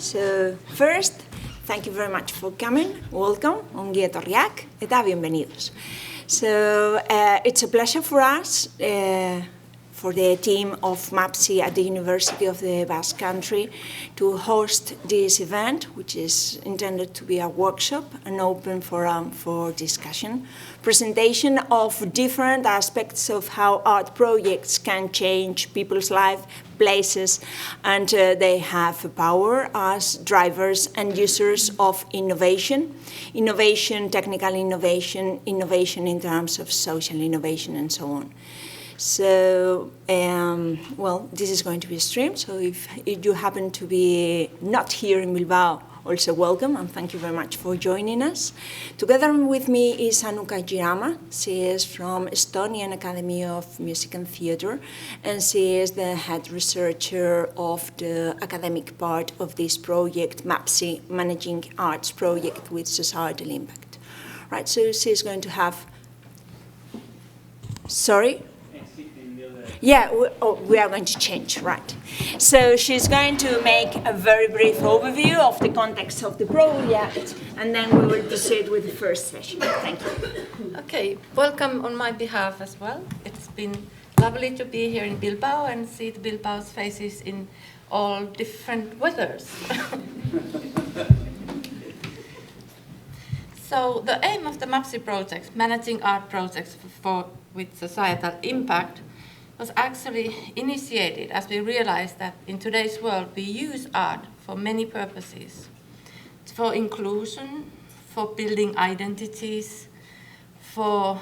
So first, thank you very much for coming. Welcome, ongi etorriak, eta bienvenidos. So it's a pleasure for us, for the team of MAPSI at the University of the Basque Country, to host this event, which is intended to be a workshop, an open forum for discussion, presentation of different aspects of how art projects can change people's lives, places, and they have power as drivers and users of innovation, technical innovation, innovation in terms of social innovation, and so on. So, well, this is going to be streamed, so if you happen to be not here in Bilbao, also welcome, and thank you very much for joining us. Together with me is Annukka Jyrämä. She is from Estonian Academy of Music and Theatre, and she is the head researcher of the academic part of this project, MAPSI, Managing Arts Project with Societal Impact. Right, so she's going to have... Sorry? Yeah, we are going to change, right. So she's going to make a very brief overview of the context of the project, and then we will proceed with the first session. Thank you. Okay, welcome on my behalf as well. It's been lovely to be here in Bilbao and see the Bilbao's faces in all different weathers. So the aim of the MAPSI project, Managing Art Projects with Societal Impact, was actually initiated as we realized that in today's world we use art for many purposes. For inclusion, for building identities, for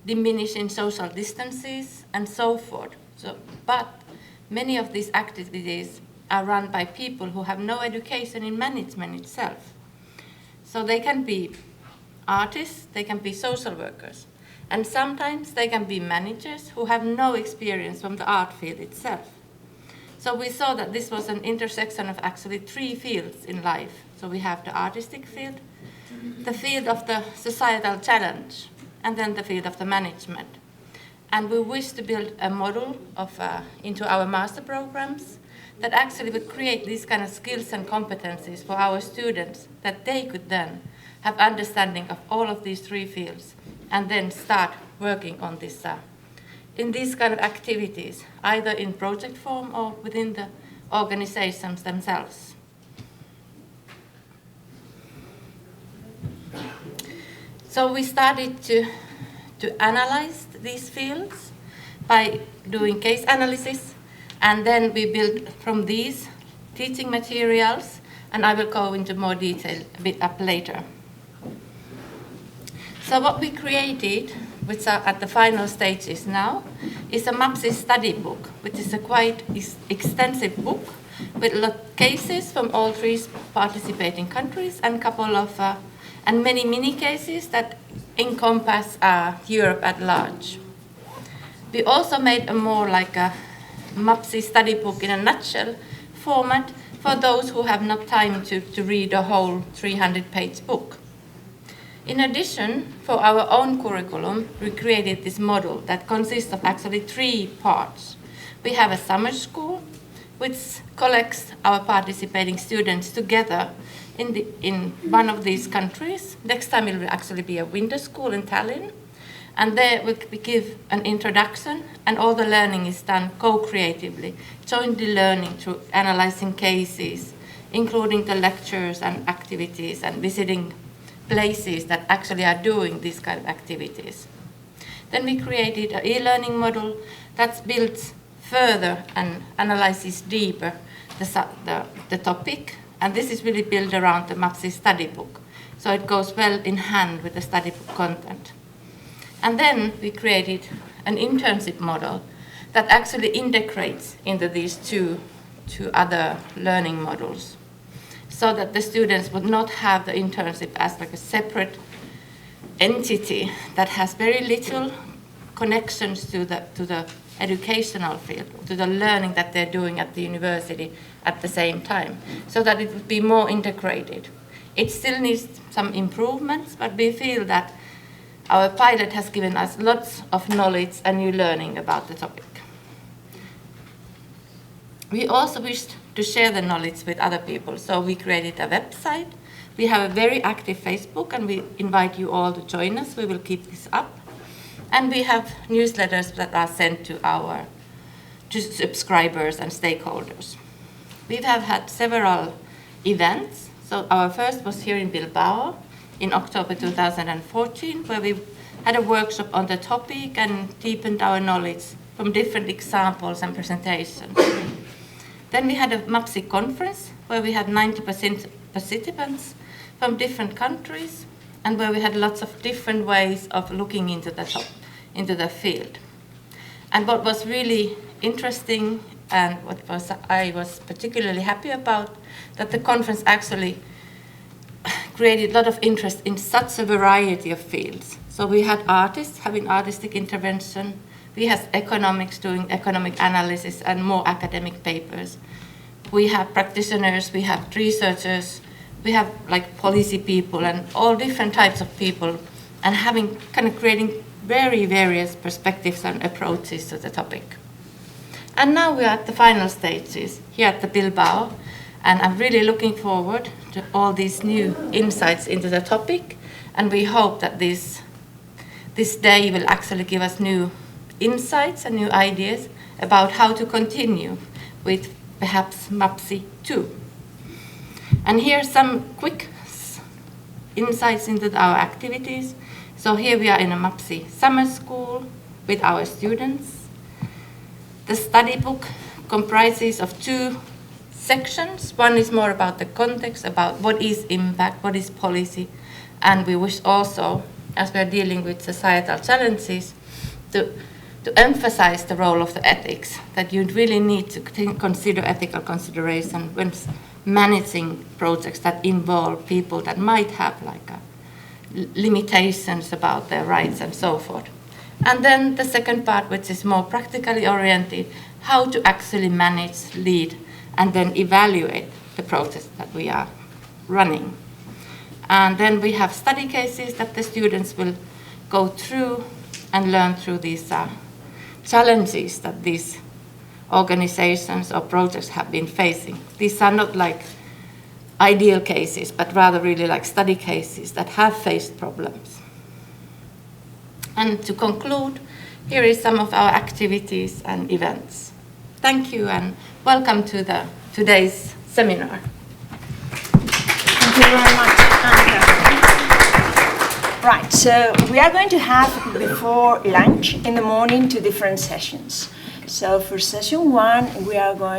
diminishing social distances, and so forth. But many of these activities are run by people who have no education in management itself. So they can be artists, they can be social workers. And sometimes they can be managers who have no experience from the art field itself. So we saw that this was an intersection of actually three fields in life. So we have the artistic field, the field of the societal challenge, and then the field of the management. And we wish to build a model into our master programs that actually would create these kind of skills and competencies for our students that they could then have understanding of all of these three fields and then start working on this in these kind of activities, either in project form or within the organizations themselves. So we started to analyze these fields by doing case analysis, and then we built from these teaching materials, and I will go into more detail a bit up later. So what we created, which are at the final stages now, is a MAPSI study book, which is a quite extensive book with cases from all three participating countries and couple of and many mini cases that encompass Europe at large. We also made a more like a MAPSI study book in a nutshell format for those who have not time to read a whole 300-page book. In addition, for our own curriculum, we created this model that consists of actually three parts. We have a summer school, which collects our participating students together in one of these countries. Next time it will actually be a winter school in Tallinn. And there we give an introduction, and all the learning is done co-creatively, jointly learning through analyzing cases, including the lectures and activities and visiting places that actually are doing these kind of activities. Then we created an e-learning model that builds further and analyzes deeper the topic, and this is really built around the MAPSI study book, so it goes well in hand with the study book content. And then we created an internship model that actually integrates into these two other learning models, so that the students would not have the internship as like a separate entity that has very little connections to the educational field, to the learning that they're doing at the university at the same time, so that it would be more integrated. It still needs some improvements, but we feel that our pilot has given us lots of knowledge and new learning about the topic. We also wished to to share the knowledge with other people. So we created a website. We have a very active Facebook, and we invite you all to join us. We will keep this up. And we have newsletters that are sent to subscribers and stakeholders. We have had several events. So our first was here in Bilbao in October 2014, where we had a workshop on the topic and deepened our knowledge from different examples and presentations. Then we had a MAPSI conference, where we had 90% participants from different countries, and where we had lots of different ways of looking into the field. And what was really interesting, and I was particularly happy about, that the conference actually created a lot of interest in such a variety of fields. So we had artists having artistic intervention, we had economics doing economic analysis and more academic papers. We have practitioners, we have researchers, we have like policy people and all different types of people, and creating very various perspectives and approaches to the topic. And now we are at the final stages here at the Bilbao, and I'm really looking forward to all these new insights into the topic, and we hope that this day will actually give us new insights and new ideas about how to continue with perhaps MAPSI 2. And here are some quick insights into our activities. So here we are in a MAPSI summer school with our students. The study book comprises of 2 sections. One is more about the context, about what is impact, what is policy, and we wish also, as we are dealing with societal challenges, to emphasize the role of the ethics, that you really need to consider ethical consideration when managing projects that involve people that might have limitations about their rights and so forth. And then the second part, which is more practically oriented, how to actually manage, lead, and then evaluate the projects that we are running. And then we have study cases that the students will go through and learn through these challenges that these organizations or projects have been facing. These are not like ideal cases, but rather really like study cases that have faced problems. And to conclude, here is some of our activities and events. Thank you and welcome to today's seminar. Thank you very much, Annukka. Right, so we are going to have before lunch in the morning 2 different sessions. So for session 1, we are going